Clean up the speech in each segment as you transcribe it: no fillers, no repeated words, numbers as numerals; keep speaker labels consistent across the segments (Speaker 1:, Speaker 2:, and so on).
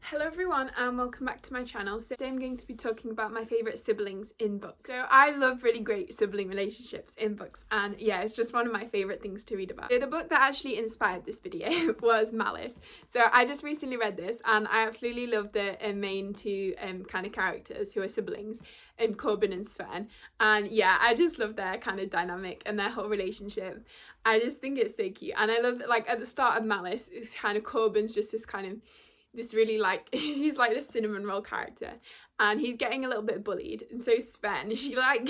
Speaker 1: Hello everyone and welcome back to my channel. So today I'm going to be talking about my favourite siblings in books. So I love really great sibling relationships in books, and yeah, it's just one of my favourite things to read about. So the book that actually inspired this video was Malice. So I just recently read this and I absolutely love the main two kind of characters who are siblings, Corbin and Sven, and yeah, I just love their kind of dynamic and their whole relationship. I just think it's so cute, and I love, like, at the start of Malice, it's kind of Corbin's just this really, like, he's like this cinnamon roll character and he's getting a little bit bullied, and so Sven, she like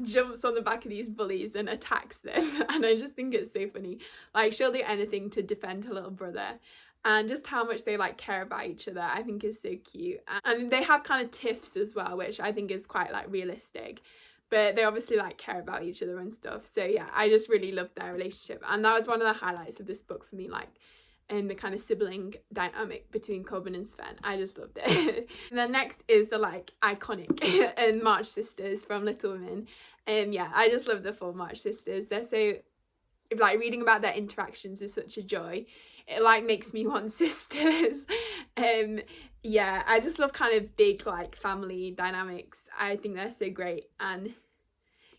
Speaker 1: jumps on the back of these bullies and attacks them, and I just think it's so funny. Like, she'll do anything to defend her little brother, and just how much they like care about each other I think is so cute. And they have kind of tiffs as well, which I think is quite like realistic, but they obviously like care about each other and stuff. So yeah, I just really loved their relationship, and that was one of the highlights of this book for me, like, and the kind of sibling dynamic between Corbin and Sven. I just loved it. And then next is the like iconic and March sisters from Little Women. Yeah, I just love the four March sisters. They're so, like, reading about their interactions is such a joy. It like makes me want sisters. Yeah, I just love kind of big like family dynamics. I think they're so great. And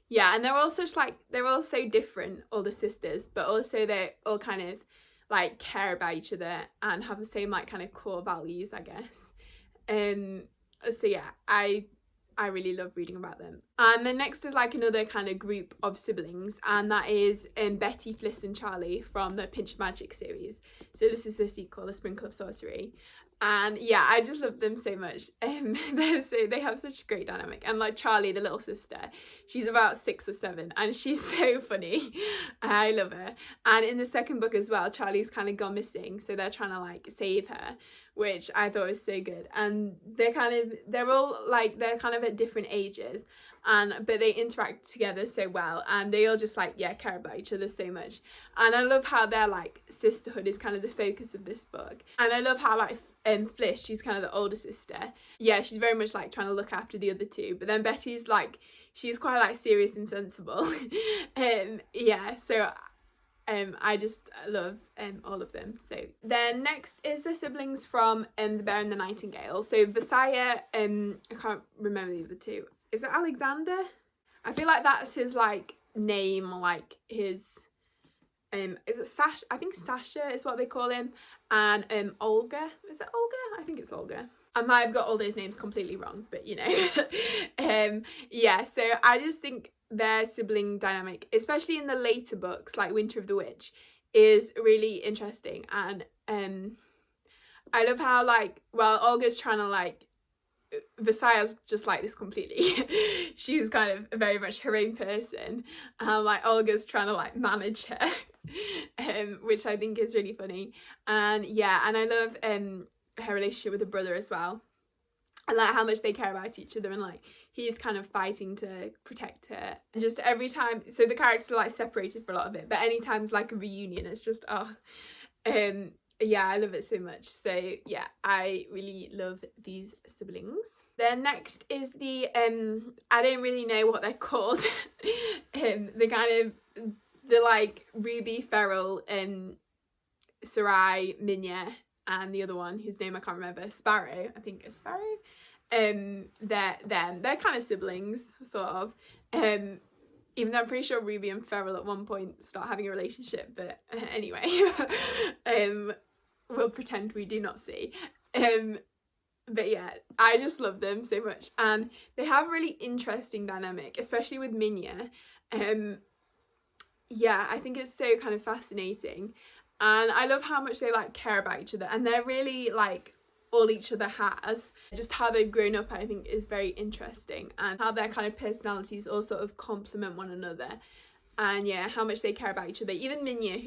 Speaker 1: yeah, and they're also just like, they're all so different, all the sisters, but also they all kind of like care about each other and have the same like kind of core values, I guess. So yeah, I really love reading about them. And then next is like another kind of group of siblings, and that is Betty, Fliss and Charlie from the Pinch of Magic series. So this is the sequel, The Sprinkle of Sorcery. And yeah, I just love them so much. They have such a great dynamic. And like Charlie, the little sister, she's about 6 or 7 and she's so funny. I love her. And in the second book as well, Charlie's kind of gone missing, so they're trying to like save her, which I thought was so good. And they're kind of at different ages, but they interact together so well, and they all just like, yeah, care about each other so much. And I love how their like sisterhood is kind of the focus of this book. And I love how like Fliss, she's kind of the older sister. Yeah, she's very much like trying to look after the other two, but then Betty's like, she's quite like serious and sensible. Yeah, so I just love all of them. So then next is the siblings from The Bear and the Nightingale. So Visaya, I can't remember the other two. Is it Alexander? I feel like that's his like name, or like his is it Sash? I think Sasha is what they call him. And Olga, is it Olga? I think it's Olga. I might have got all those names completely wrong, but you know. Yeah, so I just think their sibling dynamic, especially in the later books like Winter of the Witch, is really interesting. And I love how like, well, Olga's trying to like, Visaya's just like this completely. She's kind of very much her own person, like Olga's trying to like manage her, which I think is really funny. And yeah, and I love her relationship with her brother as well, and like how much they care about each other, and like he's kind of fighting to protect her. And just every time, so the characters are like separated for a lot of it, but anytime there's like a reunion, it's just yeah, I love it so much. So yeah, I really love these siblings. Then next is the I don't really know what they're called. The kind of the like Ruby, Feral, Sarai, Minya, and the other one whose name I can't remember, Sparrow, I think it's Sparrow. They're kind of siblings, sort of. Even though I'm pretty sure Ruby and Feral at one point start having a relationship, but anyway, we'll pretend we do not see. But yeah, I just love them so much, and they have a really interesting dynamic, especially with Minya. Yeah, I think it's so kind of fascinating, and I love how much they like care about each other, and they're really like all each other has. Just how they've grown up, I think, is very interesting, and how their kind of personalities all sort of complement one another. And yeah, how much they care about each other. Even Minya,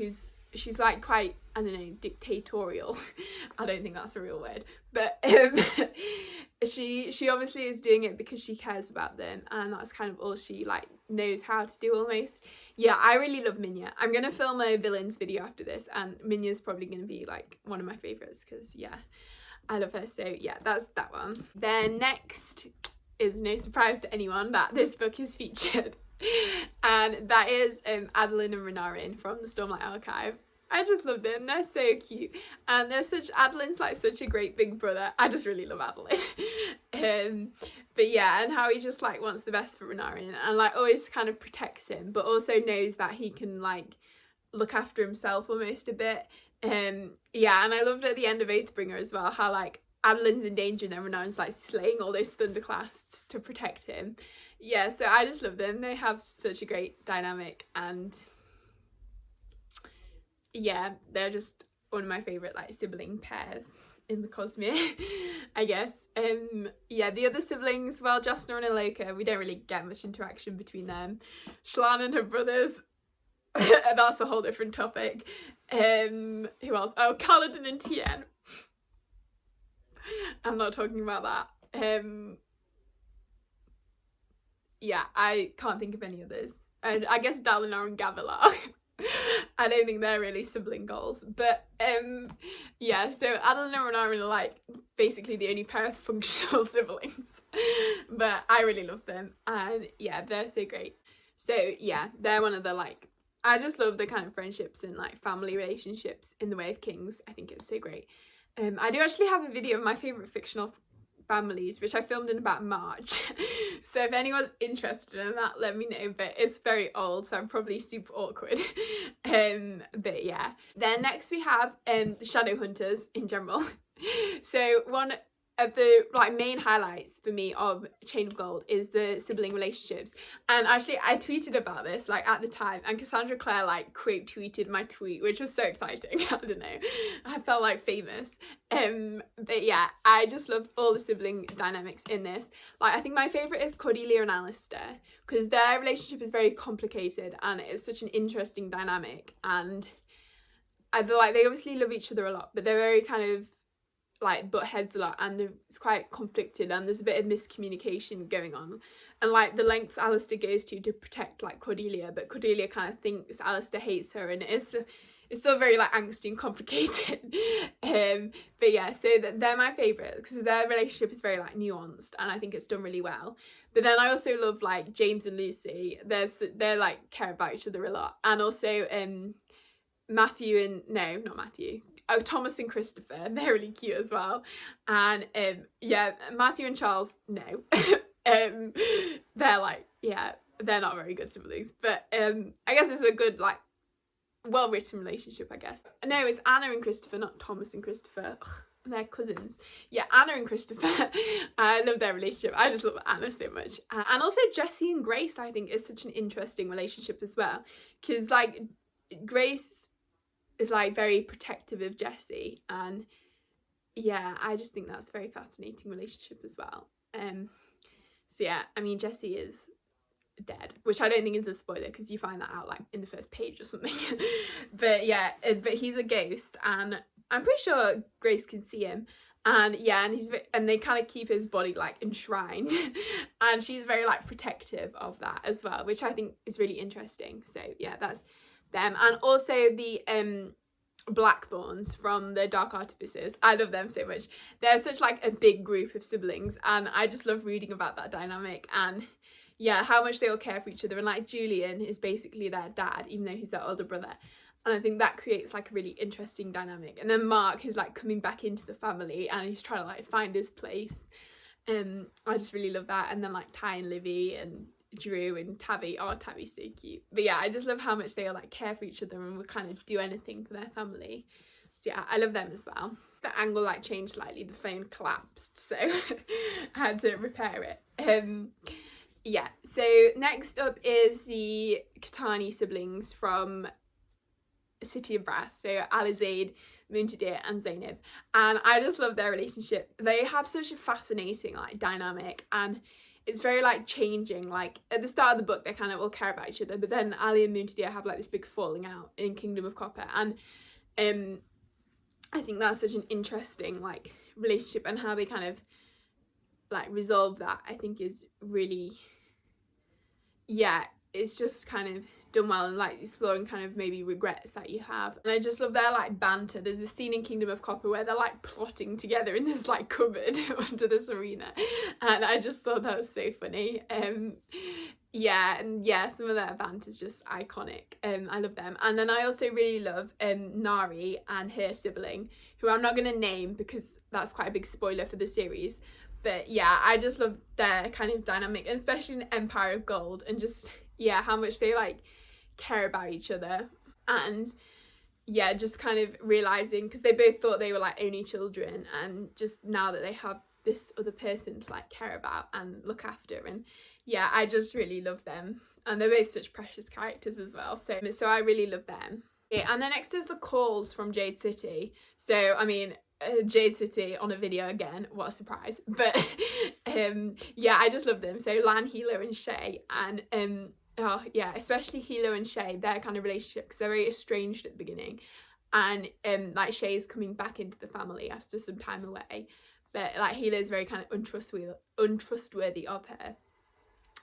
Speaker 1: she's like quite, I don't know, dictatorial. I don't think that's a real word, but she obviously is doing it because she cares about them, and that's kind of all she like knows how to do almost. Yeah, I really love Minya. I'm gonna film a villains video after this, and Minya's probably gonna be like one of my favorites because yeah, I love her. So yeah, that's that one. Then next is no surprise to anyone that this book is featured, and that is Adeline and Renarin from the Stormlight Archive. I just love them. They're so cute, and Adeline's like such a great big brother. I just really love Adeline. But yeah, and how he just like wants the best for Renarin and like always kind of protects him, but also knows that he can like look after himself almost a bit. Yeah, and I loved at the end of Oathbringer as well how like Adeline's in danger and then Renarin's like slaying all those Thunderclasts to protect him. Yeah, so I just love them. They have such a great dynamic, and yeah, they're just one of my favourite like sibling pairs in the Cosmere, I guess. Yeah, the other siblings, well, Jasna and Aloka, we don't really get much interaction between them. Shallan and her brothers, that's a whole different topic. Who else? Oh, Kaladin and Tien. I'm not talking about that. Yeah, I can't think of any others. And I guess Dalinar and Gavilar. I don't think they're really sibling goals, but yeah, so Adeline and Renarin are like basically the only pair of functional siblings, but I really love them, and yeah, they're so great. So yeah, they're one of the like, I just love the kind of friendships and like family relationships in the Way of Kings. I think it's so great. I do actually have a video of my favourite fictional families, which I filmed in about March. So if anyone's interested in that, let me know, but it's very old, so I'm probably super awkward. But yeah. Then next we have the Shadowhunters in general. So one of the like main highlights for me of Chain of Gold is the sibling relationships, and actually I tweeted about this like at the time, and Cassandra Clare like quote tweeted my tweet, which was so exciting. I don't know, I felt like famous. But yeah, I just love all the sibling dynamics in this. Like, I think my favourite is Cordelia and Alistair, because their relationship is very complicated and it's such an interesting dynamic, and I feel like they obviously love each other a lot, but they're very kind of like butt heads a lot, and it's quite conflicted, and there's a bit of miscommunication going on, and like the lengths Alistair goes to protect like Cordelia, but Cordelia kind of thinks Alistair hates her, and it's still very like angsty and complicated. But yeah, so they're my favourite because their relationship is very like nuanced, and I think it's done really well. But then I also love like James and Lucy. They're like care about each other a lot, and also Thomas and Christopher, they're really cute as well. And yeah, Matthew and Charles, no. They're like, yeah, they're not very good siblings, but I guess it's a good like well-written relationship, I guess. No, it's Anna and Christopher, not Thomas and Christopher. Ugh, they're cousins. Yeah, Anna and Christopher. I love their relationship. I just love Anna so much. And also Jessie and Grace, I think, is such an interesting relationship as well, because like Grace is like very protective of Jessie, and yeah, I just think that's a very fascinating relationship as well. So yeah, I mean, Jessie is dead, which I don't think is a spoiler because you find that out like in the first page or something. But yeah, but he's a ghost, and I'm pretty sure Grace can see him, and yeah, and they kind of keep his body like enshrined, and she's very like protective of that as well, which I think is really interesting. So yeah, that's them. And also the Blackthorns from the Dark Artificers, I love them so much. They're such like a big group of siblings, and I just love reading about that dynamic, and yeah, how much they all care for each other. And like Julian is basically their dad, even though he's their older brother, and I think that creates like a really interesting dynamic. And then Mark is like coming back into the family, and he's trying to like find his place. I just really love that. And then like Ty and Livy and Drew and Tabby. Oh, Tabby's so cute. But yeah, I just love how much they all like care for each other and will kind of do anything for their family. So yeah, I love them as well. The angle like changed slightly, the phone collapsed, so I had to repair it. Yeah, so next up is the Katani siblings from City of Brass, so Alizade, Muntadir and Zainab, and I just love their relationship. They have such a fascinating like dynamic, and it's very like changing. Like at the start of the book they kind of all care about each other, but then Ali and Muntadir have like this big falling out in Kingdom of Copper, and I think that's such an interesting like relationship, and how they kind of like resolve that I think is really, yeah, it's just kind of done well, and like exploring kind of maybe regrets that you have. And I just love their like banter. There's a scene in Kingdom of Copper where they're like plotting together in this like cupboard under this arena, and I just thought that was so funny. Yeah, and yeah, some of their banter is just iconic. I love them. And then I also really love Nari and her sibling, who I'm not going to name because that's quite a big spoiler for the series. But yeah, I just love their kind of dynamic, especially in Empire of Gold, and just, yeah, how much they like care about each other. And yeah, just kind of realizing, because they both thought they were like only children, and just now that they have this other person to like care about and look after. And yeah, I just really love them, and they're both such precious characters as well, so I really love them. Okay, and then next is the calls from Jade City. So I mean, Jade City on a video again, what a surprise. But yeah, I just love them. So Lan, Hilo and Shay, and oh yeah, especially Hilo and Shay, their kind of relationship, because they're very estranged at the beginning, and like Shay's coming back into the family after some time away, but like Hilo's very kind of untrustworthy of her.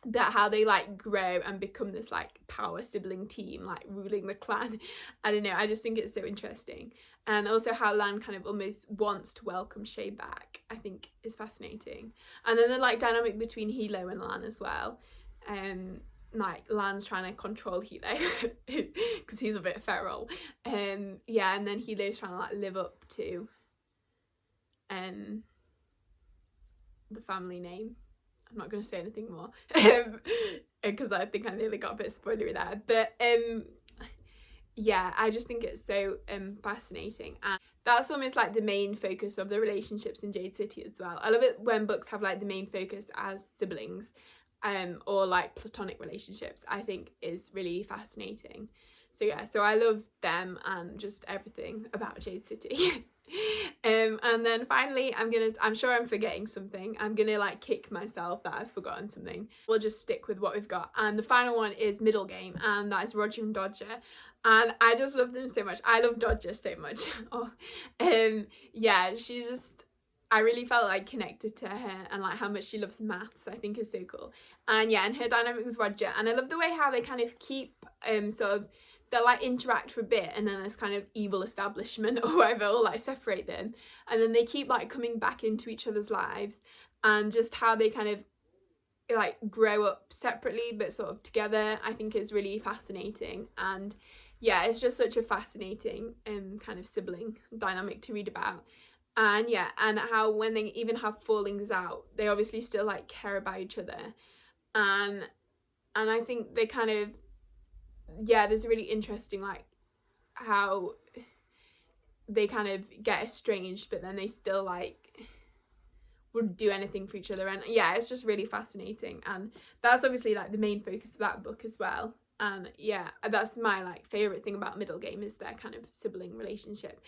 Speaker 1: That how they like grow and become this like power sibling team, like ruling the clan. I don't know, I just think it's so interesting. And also how Lan kind of almost wants to welcome Shay back, I think is fascinating. And then the like dynamic between Hilo and Lan as well. Like Lan's trying to control Hilo because he's a bit feral. Yeah, and then Hilo's trying to like live up to the family name. I'm not going to say anything more because I think I nearly got a bit spoilery there. But yeah, I just think it's so fascinating, and that's almost like the main focus of the relationships in Jade City as well. I love it when books have like the main focus as siblings or like platonic relationships. I think is really fascinating. So yeah, so I love them and just everything about Jade City. And then finally, I'm sure I'm forgetting something. I'm gonna like kick myself that I've forgotten something. We'll just stick with what we've got. And the final one is Middle Game, and that is Roger and Dodger. And I just love them so much. I love Dodger so much. Oh, yeah, she's just, I really felt like connected to her, and like how much she loves maths, I think is so cool. And yeah, and her dynamic with Roger, and I love the way how they kind of keep sort of, they'll like interact for a bit, and then this kind of evil establishment or whatever will like separate them, and then they keep like coming back into each other's lives, and just how they kind of like grow up separately but sort of together, I think is really fascinating. And yeah, it's just such a fascinating kind of sibling dynamic to read about. And yeah, and how when they even have fallings out, they obviously still like care about each other, and I think they kind of, yeah, there's really interesting like how they kind of get estranged, but then they still like would do anything for each other. And yeah, it's just really fascinating, and that's obviously like the main focus of that book as well. And yeah, that's my like favorite thing about Middle Game, is their kind of sibling relationship.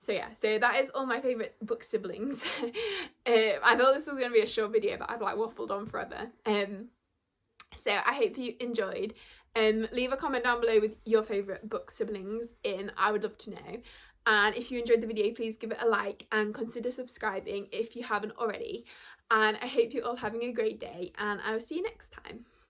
Speaker 1: So yeah, so that is all my favorite book siblings. I thought this was going to be a short video, but I've like waffled on forever. So I hope you enjoyed. Leave a comment down below with your favourite book siblings in, I would love to know. And if you enjoyed the video, please give it a like and consider subscribing if you haven't already. And I hope you're all having a great day, and I will see you next time.